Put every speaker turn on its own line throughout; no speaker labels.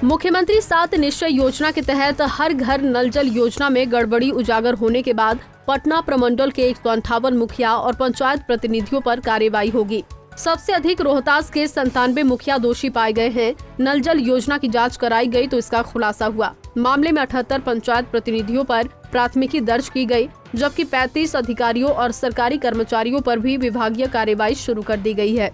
मुख्यमंत्री 7 निश्चय योजना के तहत हर घर नल जल योजना में गड़बड़ी उजागर होने के बाद पटना प्रमंडल के 158 मुखिया और पंचायत प्रतिनिधियों पर कार्रवाई होगी। सबसे अधिक रोहतास के 97 मुखिया दोषी पाए गए हैं। नल जल योजना की जांच कराई गई तो इसका खुलासा हुआ। मामले में 78 पंचायत प्रतिनिधियों पर प्राथमिकी दर्ज की गई, जबकि 35 अधिकारियों और सरकारी कर्मचारियों पर भी विभागीय कार्रवाई शुरू कर दी गई है।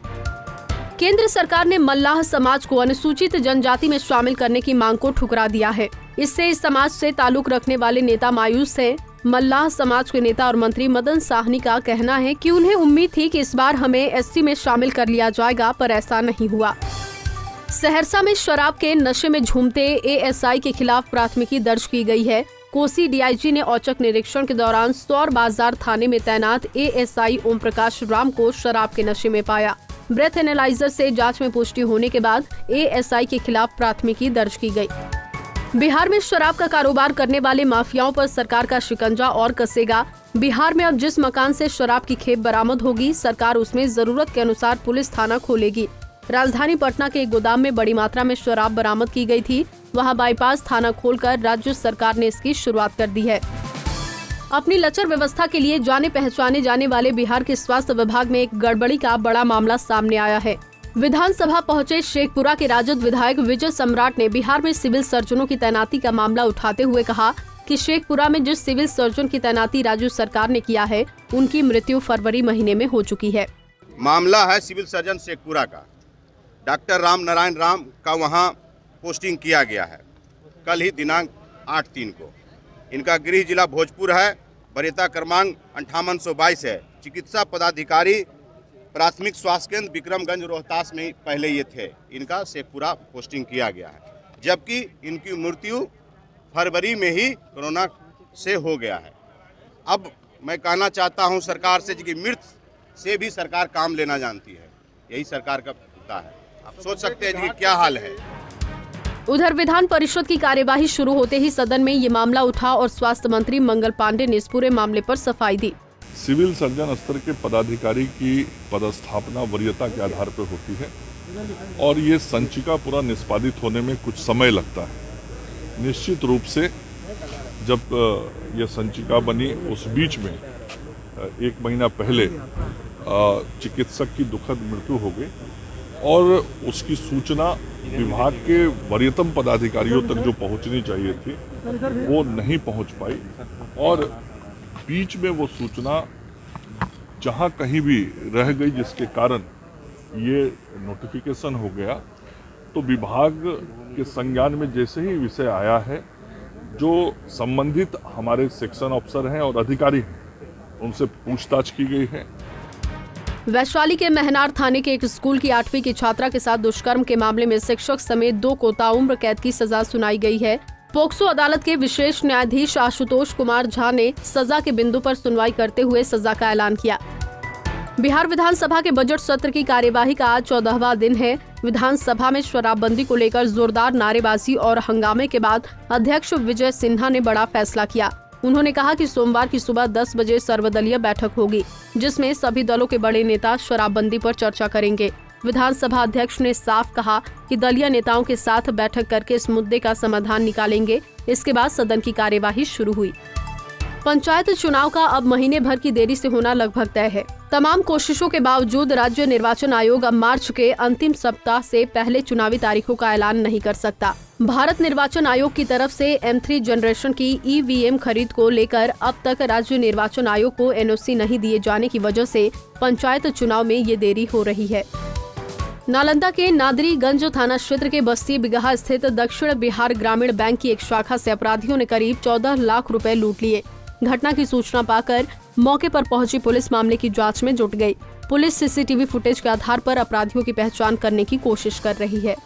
केंद्र सरकार ने मल्लाह समाज को अनुसूचित जनजाति में शामिल करने की मांग को ठुकरा दिया है। इससे इस समाज से ताल्लुक रखने वाले नेता मायूस हैं। मल्लाह समाज के नेता और मंत्री मदन साहनी का कहना है कि उन्हें उम्मीद थी कि इस बार हमें एससी में शामिल कर लिया जाएगा, पर ऐसा नहीं हुआ। सहरसा में शराब के नशे में झूमते एएसआई के खिलाफ प्राथमिकी दर्ज की गई है। कोसी डीआईजी ने औचक निरीक्षण के दौरान सौर बाजार थाने में तैनात एएसआई ओम प्रकाश राम को शराब के नशे में पाया। ब्रेथ एनालाइजर से जांच में पुष्टि होने के बाद एएसआई के खिलाफ प्राथमिकी दर्ज की गई। बिहार में शराब का कारोबार करने वाले माफियाओं पर सरकार का शिकंजा और कसेगा। बिहार में अब जिस मकान से शराब की खेप बरामद होगी, सरकार उसमें जरूरत के अनुसार पुलिस थाना खोलेगी। राजधानी पटना के एक गोदाम में बड़ी मात्रा में शराब बरामद की गई थी। वहां बाईपास थाना खोलकर राज्य सरकार ने इसकी शुरुआत कर दी है। अपनी लचर व्यवस्था के लिए जाने पहचाने जाने वाले बिहार के स्वास्थ्य विभाग में एक गड़बड़ी का बड़ा मामला सामने आया है। विधानसभा पहुंचे शेखपुरा के राजद विधायक विजय सम्राट ने बिहार में सिविल सर्जनों की तैनाती का मामला उठाते हुए कहा कि शेखपुरा में जिस सिविल सर्जन की तैनाती राज्य सरकार ने किया है, उनकी मृत्यु फरवरी महीने में हो चुकी है।
मामला है सिविल सर्जन शेखपुरा का। डॉक्टर राम नारायण राम का वहां पोस्टिंग किया गया है। कल ही दिनांक 8/3 को इनका गृह जिला भोजपुर है। वरीयता क्रमांक 5822 है। चिकित्सा पदाधिकारी प्राथमिक स्वास्थ्य केंद्र विक्रमगंज रोहतास में पहले ये थे। इनका शेखपुरा पोस्टिंग किया गया है, जबकि इनकी मृत्यु फरवरी में ही कोरोना से हो गया है। अब मैं कहना चाहता हूं सरकार से कि मृत से भी सरकार काम लेना जानती है। यही सरकार का मुद्दा है। आप सोच सकते हैं कि क्या हाल है।
उधर विधान परिषद की कार्यवाही शुरू होते ही सदन में ये मामला उठा और स्वास्थ्य मंत्री मंगल पांडे ने इस पूरे मामले पर सफाई दी।
सिविल सर्जन स्तर के पदाधिकारी की पदस्थापना वरीयता के आधार पर होती है और ये संचिका पूरा निष्पादित होने में कुछ समय लगता है। निश्चित रूप से जब यह संचिका बनी, उस बीच में 1 महीना पहले चिकित्सक की दुखद मृत्यु हो गई और उसकी सूचना विभाग के वरीयतम पदाधिकारियों तक जो पहुंचनी चाहिए थी वो नहीं पहुंच पाई और बीच में वो सूचना जहां कहीं भी रह गई, जिसके कारण ये नोटिफिकेशन हो गया। तो विभाग के संज्ञान में जैसे ही विषय आया है, जो संबंधित हमारे सेक्शन अफसर हैं और अधिकारी हैं, उनसे पूछताछ की गई है।
वैशाली के महनार थाने के एक स्कूल की 8वीं की छात्रा के साथ दुष्कर्म के मामले में शिक्षक समेत 2 को ताउम्र कैद की सजा सुनाई गई है। पोक्सो अदालत के विशेष न्यायाधीश आशुतोष कुमार झा ने सजा के बिंदु पर सुनवाई करते हुए सजा का ऐलान किया। बिहार विधानसभा के बजट सत्र की कार्यवाही का आज 14वां दिन है। विधानसभा में शराबबंदी को लेकर जोरदार नारेबाजी और हंगामे के बाद अध्यक्ष विजय सिन्हा ने बड़ा फैसला किया। उन्होंने कहा कि सोमवार की सुबह 10 बजे सर्वदलीय बैठक होगी, जिसमें सभी दलों के बड़े नेता शराबबंदी पर चर्चा करेंगे। विधानसभा अध्यक्ष ने साफ कहा कि दलीय नेताओं के साथ बैठक करके इस मुद्दे का समाधान निकालेंगे। इसके बाद सदन की कार्यवाही शुरू हुई। पंचायत चुनाव का अब महीने भर की देरी से होना लगभग तय है। तमाम कोशिशों के बावजूद राज्य निर्वाचन आयोग अब मार्च के अंतिम सप्ताह से पहले चुनावी तारीखों का ऐलान नहीं कर सकता। भारत निर्वाचन आयोग की तरफ से M3 जनरेशन की EVM खरीद को लेकर अब तक राज्य निर्वाचन आयोग को NOC नहीं दिए जाने की वजह से पंचायत चुनाव में ये देरी हो रही है। नालंदा के नादरीगंज थाना क्षेत्र के बस्ती बिगहा स्थित दक्षिण बिहार ग्रामीण बैंक की एक शाखा से अपराधियों ने करीब 14 लाख रुपए लूट लिए। घटना की सूचना पाकर मौके पर पहुंची पुलिस मामले की जांच में जुट गई। पुलिस CCTV फुटेज के आधार पर अपराधियों की पहचान करने की कोशिश कर रही है।